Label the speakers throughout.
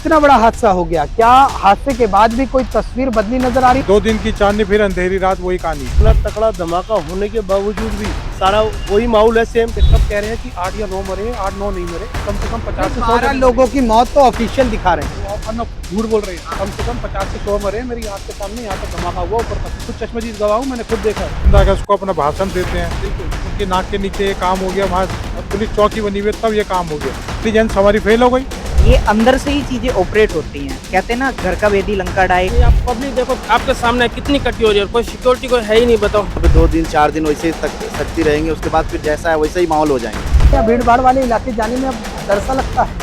Speaker 1: इतना बड़ा हादसा हो गया, क्या हादसे के बाद भी कोई तस्वीर बदली नजर आ रही?
Speaker 2: 2 दिन की चांदनी फिर अंधेरी रात वही कहानी।
Speaker 3: इतना तकड़ा धमाका होने के बावजूद भी सारा वही माहौल है सेम।
Speaker 2: सब कह रहे हैं कि 8 या 9 मरे, 8-9 नहीं मरे, कम से कम 50 से
Speaker 1: 12 लोगों की मौत तो ऑफिशियल दिखा रहे हैं।
Speaker 2: झूठ बोल रहे हैं। कम से कम 50 से 100 मरे मेरी आँख के सामने। यहाँ पे धमाका हुआ ऊपर तक, कुछ चश्मदीद गवाह हूँ, मैंने खुद देखा। उसको अपना भाषण देते हैं, उनकी नाक के नीचे ये काम हो गया, वहाँ पुलिस चौकी बनी हुई तब ये काम हो गया। इंटेलिजेंस हमारी फेल हो गई।
Speaker 4: ये अंदर से ही चीजें ऑपरेट होती हैं। कहते हैं ना, घर का वेदी लंका ढाए।
Speaker 3: आप पब्लिक देखो आपके सामने कितनी कटी हो रही है, कोई सिक्योरिटी कोई है ही नहीं। बताओ
Speaker 5: 2 दिन 4 दिन वैसे ही सकती रहेंगे, उसके बाद फिर जैसा है वैसा ही माहौल हो जाएंगे।
Speaker 1: क्या भीड़ भाड़ वाले इलाके जाने में अब डर सा लगता है?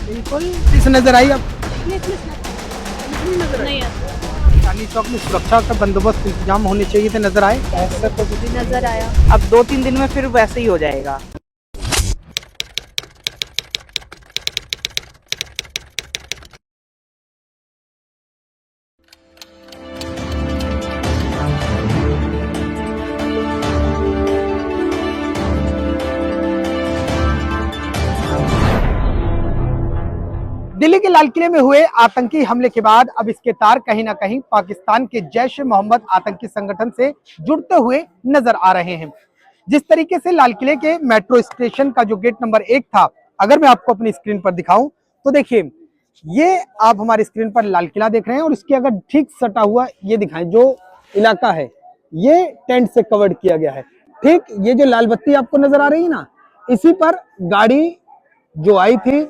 Speaker 1: बिल्कुल। इस नजर आई अब
Speaker 6: नहीं
Speaker 1: चांदनी चौक में सुरक्षा का बंदोबस्त इंतजाम होने चाहिए थे, नजर आए? ऐसा तो
Speaker 6: नजर आया।
Speaker 4: अब 2-3 दिन में फिर वैसे ही हो जाएगा।
Speaker 1: दिल्ली के लाल किले में हुए आतंकी हमले के बाद अब इसके तार कहीं ना कहीं पाकिस्तान के जैश ए मोहम्मद आतंकी संगठन से जुड़ते हुए नजर आ रहे हैं। जिस तरीके से लाल किले के मेट्रो स्टेशन का जो गेट नंबर 1 था, अगर मैं आपको अपनी स्क्रीन पर दिखाऊं तो देखिए, ये आप हमारी स्क्रीन पर लाल किला देख रहे हैं और इसके अगर ठीक सटा हुआ ये दिखाएं, जो इलाका है ये टेंट से कवर्ड किया गया है। ठीक ये जो लाल बत्ती आपको नजर आ रही है ना, इसी पर गाड़ी जो आई थी,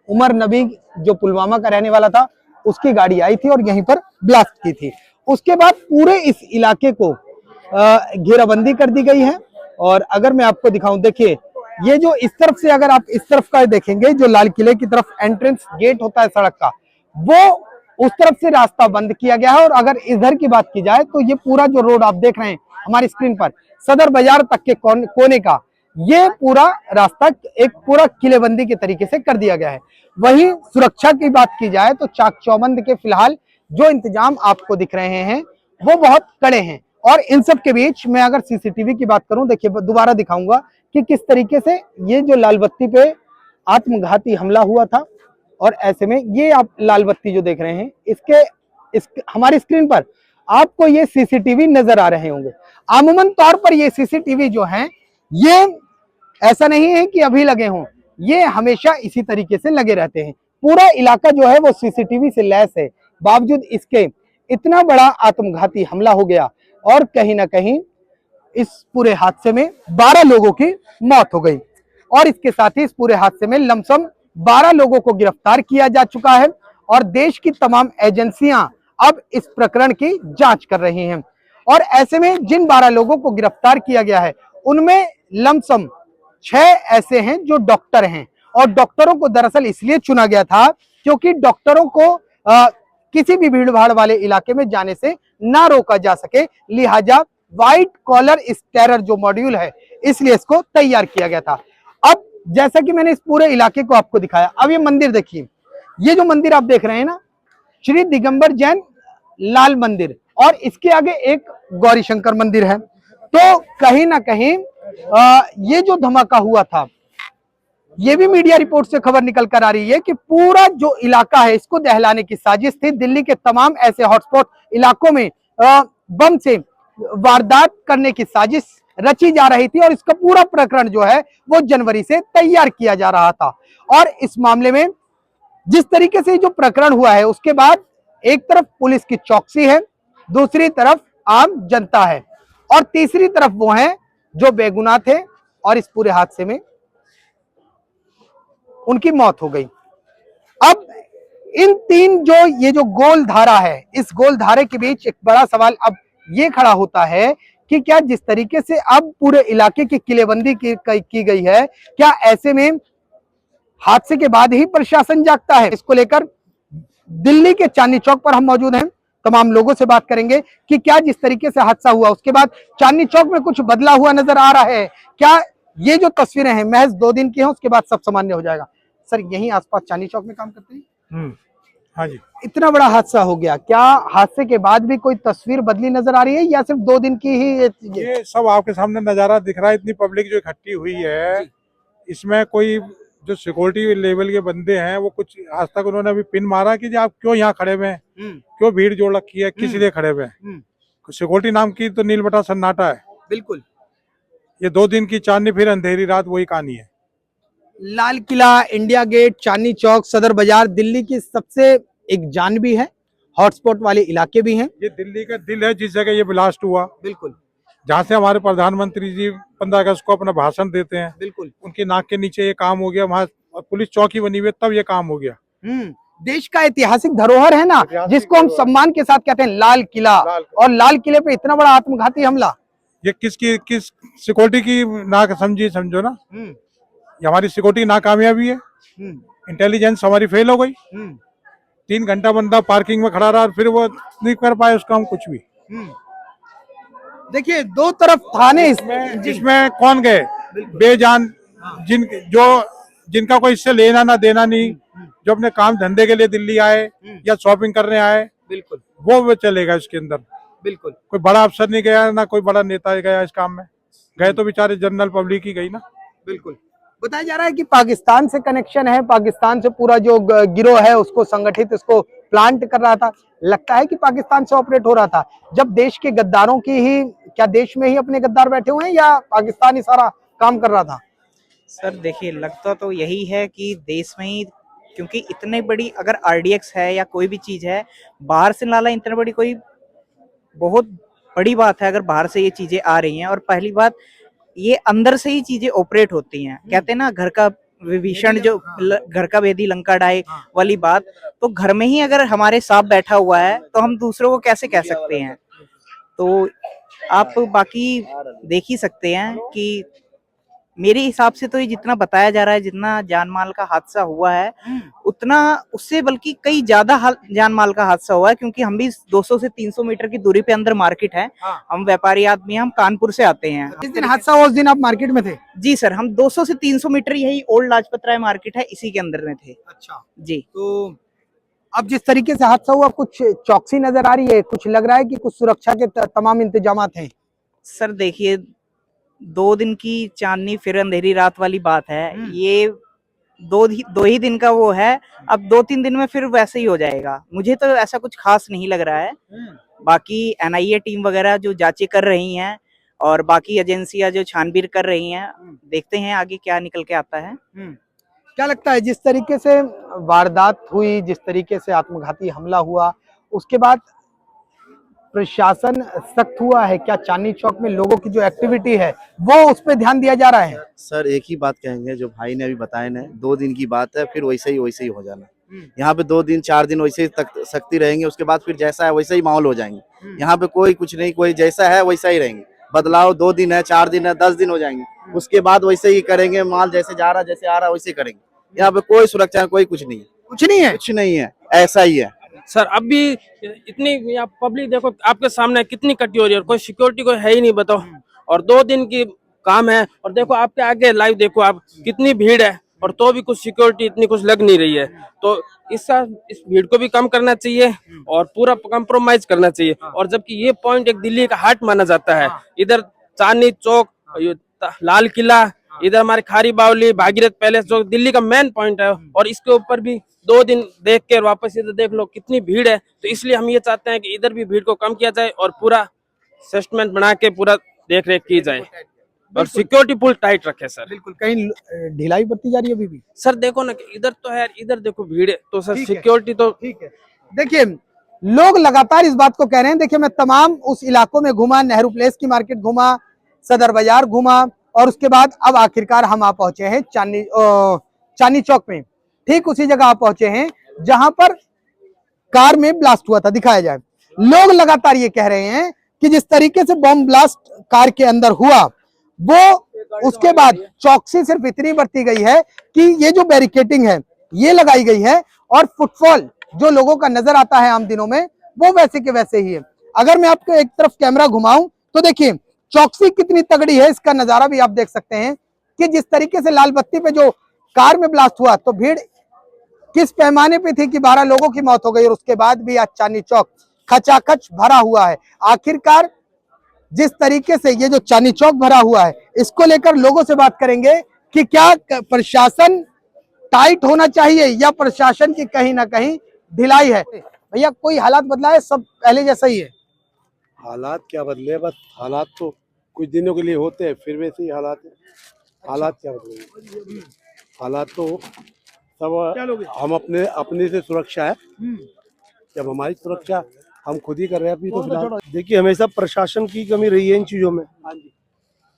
Speaker 1: उमर नबी जो पुलवामा का रहने वाला था, उसकी गाड़ी आई थी और यहीं पर ब्लास्ट की थी। उसके बाद पूरे इस इलाके को घेराबंदी कर दी गई है। और अगर मैं आपको दिखाऊं, देखिए ये जो इस तरफ से, अगर आप इस तरफ का देखेंगे, जो लाल किले की तरफ एंट्रेंस गेट होता है सड़क का, वो उस तरफ से रास्ता बंद किया गया है। और अगर इधर की बात की जाए तो ये पूरा जो रोड आप देख रहे हैं हमारी स्क्रीन पर, सदर बाजार तक के कोने का ये पूरा रास्ता एक पूरा किलेबंदी के तरीके से कर दिया गया है। वहीं सुरक्षा की बात की जाए तो चाक चौबंद के फिलहाल जो इंतजाम आपको दिख रहे हैं वो बहुत कड़े हैं। और इन सब के बीच मैं अगर सीसीटीवी की बात करूं, देखिए दोबारा दिखाऊंगा कि किस तरीके से ये जो लाल बत्ती पे आत्मघाती हमला हुआ था। और ऐसे में ये आप लाल बत्ती जो देख रहे हैं, इसके हमारी स्क्रीन पर आपको ये सीसीटीवी नजर आ रहे होंगे। आमूमन तौर पर ये सीसीटीवी जो हैं, ये ऐसा नहीं है कि अभी लगे हों, ये हमेशा इसी तरीके से लगे रहते हैं। पूरा इलाका जो है वो सीसीटीवी से लैस है। बावजूद इसके इतना बड़ा आत्मघाती हमला हो गया और कहीं ना कहीं इस पूरे हादसे में 12 लोगों की मौत हो गई। और इसके साथ ही इस पूरे हादसे में लमसम 12 लोगों को गिरफ्तार किया जा चुका है और देश की तमाम एजेंसियां अब इस प्रकरण की जांच कर रही हैं। और ऐसे में जिन 12 लोगों को गिरफ्तार किया गया है, उनमें लमसम 6 ऐसे हैं जो डॉक्टर हैं। और डॉक्टरों को दरअसल इसलिए चुना गया था क्योंकि डॉक्टरों को किसी भी भीड़ भाड़ वाले इलाके में जाने से ना रोका जा सके, लिहाजा व्हाइट कॉलर इस टेरर जो मॉड्यूल है, इसलिए इसको तैयार किया गया था। अब जैसा कि मैंने इस पूरे इलाके को आपको दिखाया, अब ये मंदिर देखिए, ये जो मंदिर आप देख रहे हैं ना, श्री दिगंबर जैन लाल मंदिर, और इसके आगे एक गौरी शंकर मंदिर है। तो कहीं ना कहीं ये जो धमाका हुआ था, ये भी मीडिया रिपोर्ट से खबर निकल कर आ रही है कि पूरा जो इलाका है इसको दहलाने की साजिश थी। दिल्ली के तमाम ऐसे हॉटस्पॉट इलाकों में बम से वारदात करने की साजिश रची जा रही थी और इसका पूरा प्रकरण जो है वो जनवरी से तैयार किया जा रहा था। और इस मामले में जिस तरीके से जो प्रकरण हुआ है, उसके बाद एक तरफ पुलिस की चौकसी है, दूसरी तरफ आम जनता है और तीसरी तरफ वो हैं जो बेगुनाह थे और इस पूरे हादसे में उनकी मौत हो गई। अब इन तीन ये जो गोल धारा है, इस गोल धारे के बीच एक बड़ा सवाल अब ये खड़ा होता है कि क्या जिस तरीके से अब पूरे इलाके की किलेबंदी की गई है, क्या ऐसे में हादसे के बाद ही प्रशासन जागता है? इसको लेकर दिल्ली के चांदनी चौक पर हम मौजूद हैं, तमाम लोगों से बात करेंगे कि क्या जिस तरीके से हादसा हुआ उसके बाद चांदनी चौक में कुछ बदला हुआ नजर आ रहा है, क्या ये जो तस्वीरें हैं महज 2 दिन की हैं, उसके बाद सब सामान्य हो जाएगा। सर, यहीं आसपास चांदनी चौक में काम करते हैं?
Speaker 2: हाँ जी।
Speaker 1: इतना बड़ा हादसा हो गया, क्या हादसे के बाद भी कोई तस्वीर बदली नजर आ रही है या सिर्फ 2 दिन की ही
Speaker 2: ये सब आपके सामने नजारा दिख रहा है। इतनी पब्लिक जो इकट्ठी हुई है, इसमें कोई जो सिक्योरिटी लेवल के बंदे हैं वो कुछ आज तक उन्होंने अभी पिन मारा कि जी आप क्यों यहाँ खड़े हुए हैं, क्यों भीड़ जोड़ रखी है, किस लिए खड़े हुए हैं। सिक्योरिटी नाम की तो नील बटा सन्नाटा है।
Speaker 1: बिल्कुल।
Speaker 2: ये 2 दिन की चांदनी फिर अंधेरी रात वही कहानी है।
Speaker 1: लाल किला, इंडिया गेट, चांदनी चौक, सदर बाजार दिल्ली की सबसे एक जान भी है, हॉटस्पॉट वाले इलाके भी हैं।
Speaker 2: ये दिल्ली का दिल है जिस जगह ये ब्लास्ट हुआ,
Speaker 1: बिल्कुल
Speaker 2: जहाँ से हमारे प्रधानमंत्री जी 15 अगस्त को अपना भाषण देते हैं।
Speaker 1: बिल्कुल।
Speaker 2: उनकी नाक के नीचे ये काम हो गया, वहाँ पुलिस चौकी बनी हुई है तब ये काम हो गया।
Speaker 1: देश का ऐतिहासिक धरोहर है ना, जिसको हम सम्मान के साथ कहते हैं लाल किला। और लाल किले पे इतना बड़ा आत्मघाती हमला,
Speaker 2: ये किस सिक्योरिटी की समझो ना, ये हमारी सिक्योरिटी नाकामयाबी है। इंटेलिजेंस हमारी फेल हो गई। 3 घंटा बंदा पार्किंग में खड़ा रहा और फिर वो नहीं कर पाए उसका हम कुछ भी।
Speaker 1: देखिए 2 तरफ थाने
Speaker 2: जिसमें कौन गए बेजान, जिनका कोई इससे लेना ना देना नहीं, जो अपने काम धंधे के लिए दिल्ली आए या शॉपिंग करने आए,
Speaker 1: बिल्कुल
Speaker 2: वो चलेगा इसके अंदर।
Speaker 1: बिल्कुल।
Speaker 2: कोई बड़ा अफसर नहीं गया, ना कोई बड़ा नेता गया इस काम में, गए तो बेचारे जनरल पब्लिक ही गई ना।
Speaker 1: बिल्कुल। बताया जा रहा है कि पाकिस्तान से कनेक्शन है, पाकिस्तान से पूरा जो गिरोह है उसको संगठित, इसको प्लांट कर रहा था। लगता है कि पाकिस्तान से ऑपरेट हो रहा था। जब देश के गद्दारों की ही, क्या देश में ही अपने गद्दार बैठे हुए हैं या पाकिस्तान ही सारा काम कर रहा था?
Speaker 4: सर देखिए, लगता तो यही है कि देश में ही, क्योंकि इतने बड़ी अगर RDX है या कोई भी चीज है, बाहर से लाना इतनी बड़ी कोई बहुत बड़ी बात है अगर बाहर से ये चीजें आ रही हैं। और पहली बात, ये अंदर से ही चीजें ऑपरेट होती हैं। कहते हैं ना, घर का विभीषण, जो घर का भेदी लंका ढाए वाली बात, तो घर में ही अगर हमारे सांप बैठा हुआ है तो हम दूसरों को कैसे कह सकते हैं। तो आप बाकी देख ही सकते हैं कि मेरे हिसाब से तो ये जितना बताया जा रहा है, जितना जान माल का हादसा हुआ है, उतना उससे बल्कि कई ज्यादा जान माल का हादसा हुआ है। क्योंकि हम भी 200 से 300 मीटर की दूरी पे अंदर मार्केट है। हम व्यापारी आदमी हैं, हम कानपुर से आते हैं।
Speaker 1: जिस दिन हादसा हुआ उस दिन आप मार्केट में थे?
Speaker 4: जी सर, हम 200 से 300 मीटर, यही ओल्ड लाजपत राय मार्केट है, इसी के अंदर में थे।
Speaker 1: अच्छा
Speaker 4: जी।
Speaker 1: तो अब जिस तरीके से हादसा हुआ, कुछ चौकसी नजर आ रही है, कुछ लग रहा है कि कुछ सुरक्षा के तमाम इंतजाम हैं?
Speaker 4: सर देखिए, 2 दिन की चांदनी फिर अंधेरी रात वाली बात है। ये दो ही दिन का वो है। अब 2-3 दिन में फिर वैसे ही हो जाएगा। मुझे तो ऐसा कुछ खास नहीं लग रहा है। बाकी NIA टीम वगैरह जो जांचें कर रही हैं और बाकी एजेंसियां जो छानबीन कर रही हैं, देखते हैं आगे क्या निकल के आता है।
Speaker 1: क्या लगता है जिस तरीके से वारदात हुई, जिस तरीके से आत्मघाती हमला हुआ, उसके बाद प्रशासन सख्त हुआ है? क्या चांदनी चौक में लोगों की जो एक्टिविटी है वो उस पर ध्यान दिया जा रहा है?
Speaker 5: सर एक ही बात कहेंगे, जो भाई ने अभी बताया ना, 2 दिन की बात है, फिर वैसे ही हो जाना। यहाँ पे 2 दिन 4 दिन वैसे ही सख्ती रहेंगे, उसके बाद फिर जैसा है वैसे ही माहौल हो जाएंगे। यहाँ पे कोई कुछ नहीं, कोई जैसा है वैसा ही रहेंगे। बदलाव 2 दिन है, 4 दिन है, 10 दिन हो जाएंगे, उसके बाद वैसे ही करेंगे। माल जैसे जा रहा, जैसे आ रहा, वैसे करेंगे। यहाँ पे कोई सुरक्षा, कोई कुछ नहीं है। कुछ नहीं है, ऐसा ही है
Speaker 6: सर। अब भी इतनी पब्लिक देखो आपके सामने कितनी इकट्ठी हो रही है, और कोई सिक्योरिटी कोई है ही नहीं, बताओ। और 2 दिन की काम है, और देखो आपके आगे लाइव देखो आप कितनी भीड़ है, और तो भी कुछ सिक्योरिटी इतनी कुछ लग नहीं रही है। तो इस भीड़ को भी कम करना चाहिए और पूरा कम्प्रोमाइज करना चाहिए। और जबकि ये पॉइंट एक दिल्ली का हार्ट माना जाता है। इधर चांदनी चौक, लाल किला, इधर हमारे खारी बावली, भागीरथ पैलेस, जो दिल्ली का मेन पॉइंट है। और इसके ऊपर भी 2 दिन देख के वापस इधर देख लो कितनी भीड़ है। तो इसलिए हम ये चाहते हैं कि इधर भी भीड़ को कम किया जाए और पूरा सेटलमेंट बना के पूरा देख रेख की जाए और सिक्योरिटी फुल टाइट रखे सर।
Speaker 1: बिल्कुल। कहीं ढिलाई बरती जा रही है अभी भी?
Speaker 6: सर देखो ना, इधर तो है, इधर देखो भीड़ है, तो सर सिक्योरिटी तो
Speaker 1: ठीक है। देखिए लोग लगातार इस बात को कह रहे हैं। देखिए मैं तमाम उस इलाकों में घूमा, नेहरू प्लेस की मार्केट घूमा, सदर बाजार घूमा, और उसके बाद अब आखिरकार हम आ पहुंचे हैं चांदनी चौक में। ठीक उसी जगह आप पहुंचे हैं जहां पर कार में ब्लास्ट हुआ था। दिखाया जाए। लोग लगातार ये कह रहे हैं कि जिस तरीके से बॉम्ब ब्लास्ट कार के अंदर हुआ, वो उसके बाद चौकसी सिर्फ इतनी बरती गई है कि ये जो बैरिकेटिंग है ये लगाई गई है, और फुटफॉल जो लोगों का नजर आता है आम दिनों में, वो वैसे के वैसे ही है। अगर मैं आपको एक तरफ कैमरा घुमाऊं तो देखिए चौकसी कितनी तगड़ी है, इसका नजारा भी आप देख सकते हैं कि जिस तरीके से लाल बत्ती पे जो कार में ब्लास्ट हुआ, तो भीड़ किस पैमाने पे थी कि 12 लोगों की मौत हो गई, और उसके बाद भी आज चांदनी चौक खचाखच भरा हुआ है। आखिरकार जिस तरीके से ये जो चांदनी चौक भरा हुआ है, इसको लेकर लोगों से बात करेंगे कि क्या प्रशासन टाइट होना चाहिए या प्रशासन की कहीं ना कहीं ढिलाई है? भैया कोई हालात बदला है, सब पहले जैसा ही है?
Speaker 3: हालात क्या बदले, बस हालात तो कुछ दिनों के लिए होते हैं, फिर वैसे ही हालात है। हालात क्या बदले, हालात तो सब हम अपने से सुरक्षा है। जब हमारी सुरक्षा हम खुद ही कर रहे हैं अभी तो फिलहाल। देखिए हमेशा प्रशासन की कमी रही है इन चीजों में,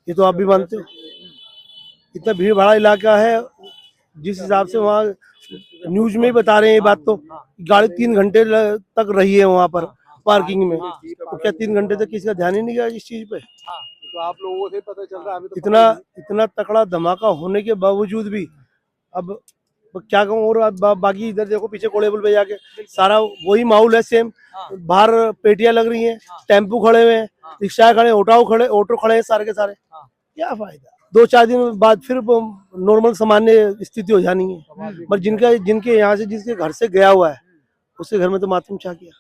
Speaker 3: ये तो आप भी मानते हो। इतना भीड़ भाड़ा इलाका है, जिस हिसाब से वहाँ न्यूज में ही बता रहे हैं ये बात, तो गाड़ी 3 घंटे तक रही है वहाँ पर पार्किंग में। तो क्या 3 घंटे तक किसी का ध्यान ही नहीं गया इस चीज पे?
Speaker 2: तो आप लोगों से पता चल रहा है, हमें तो
Speaker 3: इतना तकड़ा धमाका होने के बावजूद भी अब क्या कहूँ। और बाकी इधर देखो पीछे कोड़ेबुल पे जाके सारा वही माहौल है सेम। बाहर पेटियां लग रही हैं, टेम्पू खड़े हुए हैं, रिक्शा खड़े, ऑटो खड़े हैं, सारे के सारे। क्या फायदा? 2-4 दिन बाद फिर नॉर्मल सामान्य स्थिति हो जानी है। पर जिनके यहाँ से जिसके घर से गया हुआ है उसके घर में तो मातम छा गया।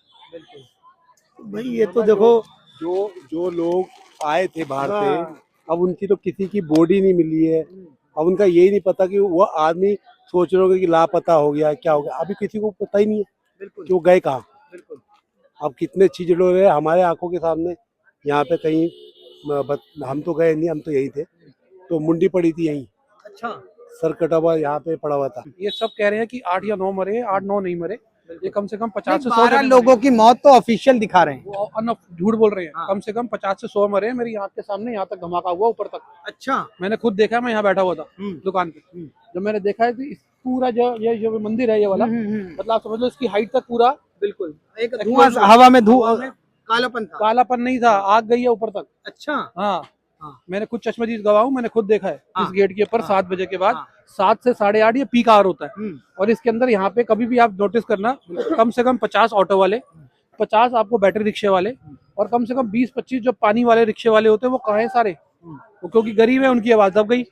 Speaker 3: भाई ये तो देखो,
Speaker 2: जो लोग आए थे बाहर से, अब उनकी तो किसी की बॉडी नहीं मिली है। अब उनका यही नहीं पता कि वो आदमी सोच रहे होंगे कि लापता हो गया, क्या हो गया, अभी किसी को पता ही नहीं है कि वो गए कहाँ। अब कितने चीज लोग रहे हमारे आंखों के सामने, यहाँ पे कहीं हम तो गए नहीं, हम तो यही थे, तो मुंडी पड़ी थी यहीं।
Speaker 1: अच्छा,
Speaker 2: सर कटा हुआ यहाँ पे पड़ा हुआ था। ये सब कह रहे हैं कि 8 या 9 मरे, 8-9 नहीं मरे। ये कम से कम 50 से 100
Speaker 1: 12 लोगों की मौत तो ऑफिशियल दिखा रहे हैं।
Speaker 2: झूठ बोल रहे हैं। कम से कम 50 से 100 मरे, मेरी आंख के सामने यहाँ तक धमाका हुआ ऊपर तक।
Speaker 1: अच्छा,
Speaker 2: मैंने खुद देखा, मैं यहाँ बैठा हुआ था दुकान पे। जब मैंने देखा है कि पूरा जो मंदिर है ये वाला, मतलब आप समझ लो इसकी हाइट तक पूरा बिल्कुल
Speaker 1: एक धुआं, हवा में कालापन था।
Speaker 2: कालापन नहीं था, आग गई है ऊपर तक।
Speaker 1: अच्छा,
Speaker 2: हाँ, मैंने खुद चश्मदीद गवाह हूँ, मैंने खुद देखा है। इस गेट के ऊपर 7 बजे के बाद 7 से 8:30 ये पीक आवर होता है। और इसके अंदर यहाँ पे कभी भी आप नोटिस करना, कम से कम 50 ऑटो वाले, 50 आपको बैटरी रिक्शे वाले, और कम से कम 20-25 जो पानी वाले रिक्शे वाले होते हैं, वो कहाँ है सारे? वो क्योंकि गरीब है, उनकी आवाज दब गई।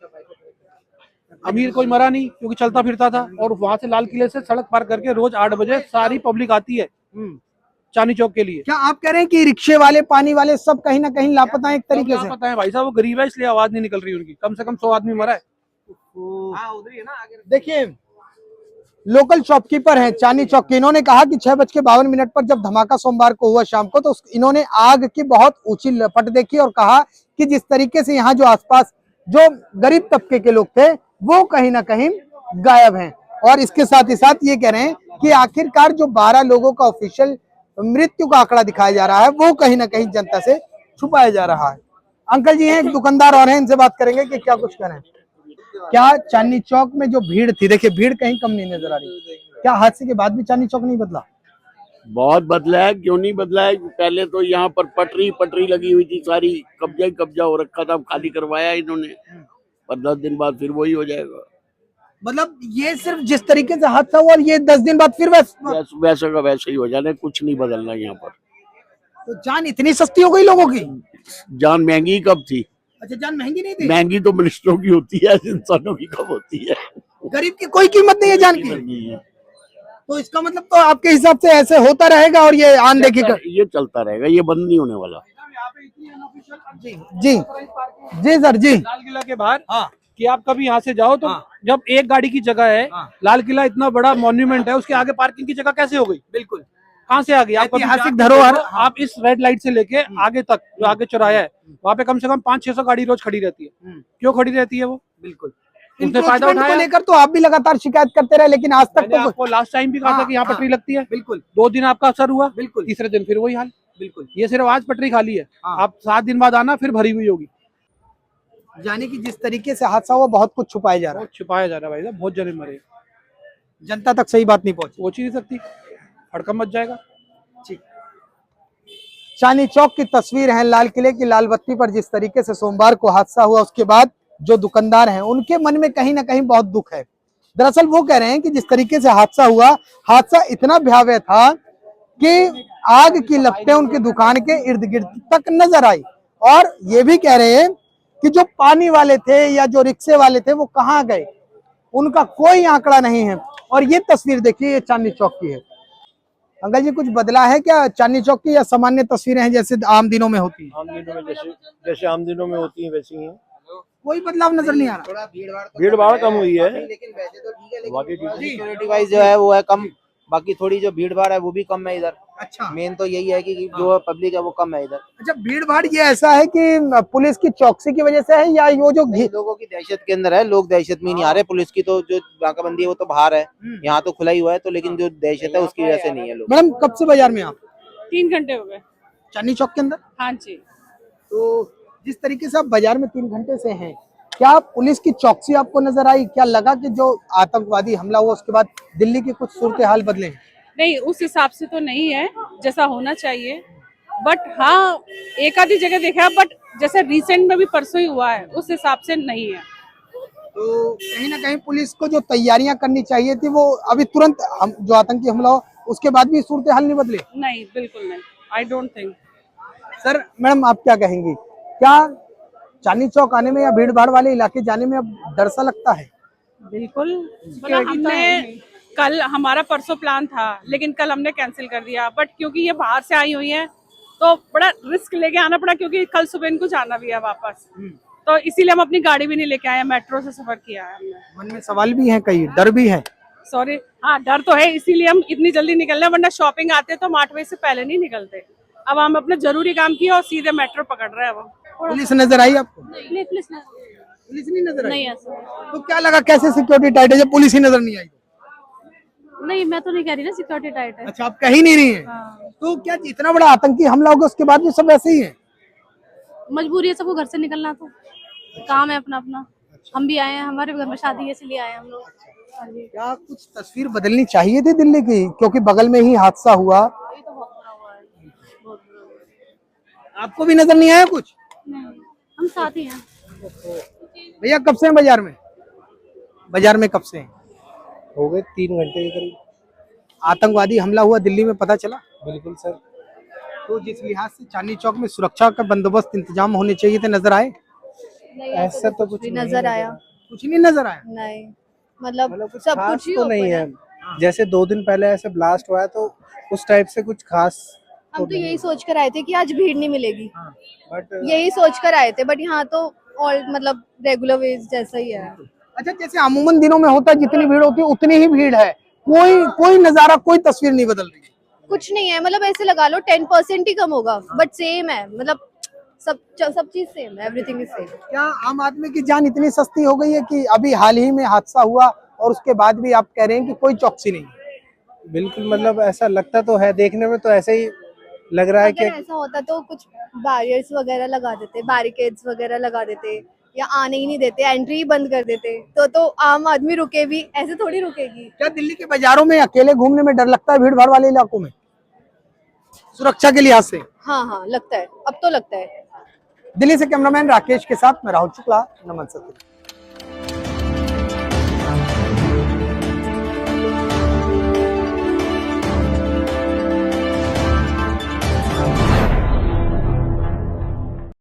Speaker 2: अमीर कोई मरा नहीं क्योंकि चलता फिरता था। और वहां से लाल किले से सड़क पार करके रोज 8 बजे सारी पब्लिक आती है चांदनी चौक के लिए।
Speaker 1: क्या आप कह रहे हैं कि रिक्शे वाले, पानी वाले सब कहीं ना कहीं लापता है एक तरीके से?
Speaker 2: पता है भाई साहब, वो गरीब है इसलिए आवाज नहीं निकल रही उनकी। कम से कम 100 आदमी मरा है।
Speaker 1: देखिए, लोकल शॉपकीपर हैं चांदनी चौक के, इन्होंने कहा कि 6:52 पर जब धमाका सोमवार को हुआ शाम को, तो इन्होंने आग की बहुत ऊंची लपट देखी और कहा कि जिस तरीके से यहाँ जो आसपास जो गरीब तबके के लोग थे वो कहीं ना कहीं गायब हैं। और इसके साथ ही साथ ये कह रहे हैं कि आखिरकार जो 12 लोगों का ऑफिशियल मृत्यु का आंकड़ा दिखाया जा रहा है वो कहीं ना कहीं जनता से छुपाया जा रहा है। अंकल जी हैं, एक दुकानदार और हैं, इनसे बात करेंगे कि क्या कुछ करें। क्या चांदनी चौक में जो भीड़ थी, देखिए भीड़ कहीं कम नहीं नजर आ रही, क्या हादसे के बाद भी चांदनी चौक नहीं बदला?
Speaker 7: बहुत बदला है, क्यों नहीं बदला है? पहले तो यहाँ पर पटरी लगी हुई थी, सारी कब्जा हो रखा था, खाली करवाया इन्होंने, पर 10 दिन बाद फिर वही हो जाएगा।
Speaker 1: मतलब ये सिर्फ जिस तरीके से हादसा हुआ, ये 10 दिन बाद फिर
Speaker 7: वैसे का वैसे ही हो जाना, कुछ नहीं बदलना यहाँ पर।
Speaker 1: तो जान इतनी सस्ती हो गई लोगों की?
Speaker 7: जान महंगी कब थी?
Speaker 1: अच्छा, जान महंगी नहीं थी?
Speaker 7: महंगी तो मिनिस्टरों की होती है, इंसानों की कब होती है?
Speaker 1: गरीब की कोई कीमत नहीं है जान की।
Speaker 7: नहीं है।
Speaker 1: तो इसका मतलब तो आपके हिसाब से ऐसे होता रहेगा और ये आन देखी
Speaker 7: ये चलता रहेगा, ये बंद नहीं होने वाला।
Speaker 1: जी जी जी सर जी।
Speaker 2: लाल किला के बाहर कि आप कभी यहाँ से जाओ तो जब एक गाड़ी की जगह है, लाल किला इतना बड़ा मॉन्यूमेंट है, उसके आगे पार्किंग की जगह कैसे हो गई? बिल्कुल, कहाँ से आ गई? आप
Speaker 1: ऐतिहासिक धरोहर।
Speaker 2: आप इस रेड लाइट से लेके आगे तक, जो आगे चौराया है, वहाँ पे कम से कम 500-600 गाड़ी रोज खड़ी रहती है। क्यों खड़ी रहती है वो? बिल्कुल, उसने फायदा उठाया।
Speaker 1: को लेकर तो आप भी लगातार शिकायत करते रहे, लेकिन आज तक तो
Speaker 2: आपको लास्ट टाइम भी कहा था कि यहाँ पटरी लगती है। बिल्कुल, 2 दिन आपका असर हुआ, बिल्कुल, तीसरे दिन फिर वही हाल। बिल्कुल, ये सिर्फ आज पटरी खाली है, आप 7 दिन बाद आना, फिर भरी हुई होगी।
Speaker 1: यानी कि जिस तरीके से हादसा हुआ, बहुत कुछ छुपाया जा रहा है।
Speaker 2: छुपाया जा रहा है भाई साहब, बहुत जने मरे,
Speaker 1: जनता तक सही बात नहीं
Speaker 2: पहुंच ही नहीं सकती, हड़कंप मच जाएगा।
Speaker 1: चांदनी चौक की तस्वीर है, लाल किले की लाल बत्ती पर जिस तरीके से सोमवार को हादसा हुआ, उसके बाद जो दुकानदार हैं उनके मन में कहीं ना कहीं बहुत दुख है। दरअसल वो कह रहे हैं कि जिस तरीके से हादसा हुआ, हादसा इतना भयावह था कि आग की लपटें उनकी दुकान के इर्द गिर्द तक नजर आई। और ये भी कह रहे हैं कि जो पानी वाले थे या जो रिक्शे वाले थे वो कहाँ गए, उनका कोई आंकड़ा नहीं है। और ये तस्वीर देखिए, ये चांदनी चौक की है। अंकल जी, कुछ बदला है क्या चांदनी चौक की, या सामान्य तस्वीरें हैं जैसे आम दिनों में होती है?
Speaker 3: आम दिनों में जैसे आम दिनों में होती है वैसी ही है।
Speaker 1: कोई बदलाव नजर नहीं आ रहा।
Speaker 8: थोड़ा
Speaker 9: भीड़ भाड़ कम हुई है।
Speaker 8: लेकिन वैसे तो ठीक है,
Speaker 9: बाकी
Speaker 8: लेकिन
Speaker 9: ठीक है।
Speaker 8: सिक्योरिटी वाइज जो है वो है कम। बाकी थोड़ी जो भीड़ भाड़ है वो भी कम है इधर।
Speaker 1: अच्छा
Speaker 8: मेन तो यही है कि जो पब्लिक है वो कम है इधर।
Speaker 1: अच्छा, भीड़ भाड़ ये ऐसा है कि पुलिस की चौकसी की वजह से है या वो जो
Speaker 8: लोगों की दहशत के अंदर है, लोग दहशत में नहीं आ रहे। पुलिस की तो जो नाकाबंदी है वो तो बाहर है, यहाँ तो खुला ही हुआ है, तो लेकिन जो दहशत है उसकी वजह से नहीं है लोग।
Speaker 1: मैडम कब से बाजार में आप?
Speaker 10: 3 घंटे हो गए।
Speaker 1: चांदनी चौक के अंदर?
Speaker 10: हाँ जी।
Speaker 1: तो जिस तरीके से आप बाजार में 3 घंटे से हैं, क्या पुलिस की चौकसी आपको नजर आई? क्या लगा कि जो आतंकवादी हमला हुआ उसके बाद दिल्ली की कुछ सूरत हाल बदले?
Speaker 10: नहीं, उस हिसाब से तो नहीं है जैसा होना चाहिए, बट हाँ एक आधी जगह देखा, बट जैसे रिसेंट में भी परसों ही हुआ है उस हिसाब से नहीं है।
Speaker 1: तो कहीं ना कहीं पुलिस को जो तैयारियां करनी चाहिए थी वो अभी तुरंत जो आतंकी हमला हो उसके बाद भी सूरत हाल नहीं बदले?
Speaker 10: नहीं, बिल्कुल नहीं, I don't think.
Speaker 1: Sir madam आप क्या कहेंगी, क्या चांदनी चौक आने में या भीड़ भाड़ वाले इलाके जाने में अब डर सा लगता है?
Speaker 10: बिल्कुल, मतलब हमने कल, हमारा परसों प्लान था लेकिन कल हमने कैंसिल कर दिया, बट क्योंकि ये बाहर से आई हुई है तो बड़ा रिस्क लेके आना पड़ा, क्योंकि कल सुबह इनको जाना भी है वापस, तो इसीलिए हम अपनी गाड़ी भी नहीं लेके आए, मेट्रो से सफर किया है हमने।
Speaker 1: मन में सवाल भी है, कई डर भी है।
Speaker 10: सॉरी, हाँ डर तो है, इसीलिए हम इतनी जल्दी निकल रहे हैं, वरना शॉपिंग आते तो हम 8 बजे से पहले नहीं निकलते। अब हम अपने जरूरी काम किए और सीधे मेट्रो पकड़ रहे हैं। वो
Speaker 1: पुलिस नजर आई आपको?
Speaker 10: पुलिस
Speaker 1: पुलिस नहीं नजर आई?
Speaker 10: नहीं ऐसा
Speaker 1: तो क्या लगा, कैसे सिक्योरिटी टाइट है जब पुलिस ही नजर नहीं आई?
Speaker 10: नहीं, मैं तो नहीं कह रही ना सिक्योरिटी टाइट है।
Speaker 1: अच्छा, आप कहीं नहीं रही हैं? तो क्या इतना बड़ा आतंकी हमला होगा उसके बाद भी सब ऐसे ही है?
Speaker 10: मजबूरी है सबको घर से निकलना, तो काम है अपना अपना। हम भी आए हैं, हमारे घर में शादी है इसलिए आए हैं हम लोग। हाँ जी।
Speaker 1: क्या कुछ तस्वीर बदलनी चाहिए थी दिल्ली की, क्योंकि बगल में ही हादसा हुआ?
Speaker 10: ये तो बहुत बुरा हुआ है, बहुत बुरा हुआ है।
Speaker 1: आपको भी नजर नहीं आया कुछ?
Speaker 10: नहीं, हम साथ ही हैं।
Speaker 1: भैया कब से हैं बाजार में? बाजार में कब से हैं?
Speaker 2: हो गए 3 घंटे के करीब।
Speaker 1: आतंकवादी हमला हुआ दिल्ली में, पता चला?
Speaker 2: बिल्कुल सर।
Speaker 1: तो जिस लिहाज से चांदनी चौक में सुरक्षा का बंदोबस्त इंतजाम होने चाहिए थे, नजर आए?
Speaker 2: ऐसा तो कुछ
Speaker 11: नजर आया
Speaker 1: कुछ नहीं नजर आया।
Speaker 11: नहीं, मतलब
Speaker 2: कुछ
Speaker 11: सब
Speaker 2: खास
Speaker 11: कुछ ही
Speaker 2: तो नहीं
Speaker 11: open
Speaker 2: है। जैसे 2 दिन पहले ऐसे ब्लास्ट हुआ है तो उस टाइप से कुछ खास
Speaker 11: हम तो यही सोच कर आए थे कि आज भीड़ नहीं मिलेगी,
Speaker 2: बट
Speaker 11: यही सोच कर आए थे, बट यहाँ तो ऑल मतलब रेगुलर वेज जैसा ही है।
Speaker 1: अच्छा, जैसे अमूमन दिनों में होता है, जितनी भीड़ होती है उतनी ही भीड़ है, कोई नजारा, कोई तस्वीर नहीं बदल रही है।
Speaker 11: कुछ नहीं है, मतलब ऐसे लगा लो 10% ही कम होगा, बट सेम है, मतलब सब चीज सेम है, एवरीथिंग इज सेम।
Speaker 1: क्या आम आदमी की जान इतनी सस्ती हो गई है कि अभी हाल ही में हादसा हुआ और उसके बाद भी आप कह रहे हैं कि कोई चौकसी नहीं?
Speaker 2: बिल्कुल, मतलब ऐसा लगता तो है, देखने में तो ऐसे ही लग रहा है कि
Speaker 11: अगर ऐसा होता तो कुछ बैरियर्स वगैरह लगा देते, बैरिकेड्स वगैरह लगा देते, या आने ही नहीं देते, एंट्री ही बंद कर देते, तो आम आदमी रुके भी, ऐसे थोड़ी रुकेगी।
Speaker 1: क्या दिल्ली के बाजारों में अकेले घूमने में डर लगता है भीड़ भाड़ वाले इलाकों में, सुरक्षा के लिहाज से?
Speaker 11: हाँ, लगता है, अब तो लगता है।
Speaker 1: दिल्ली से कैमरामैन राकेश के साथ मैं राहुल शुक्ला, नमन सत्य।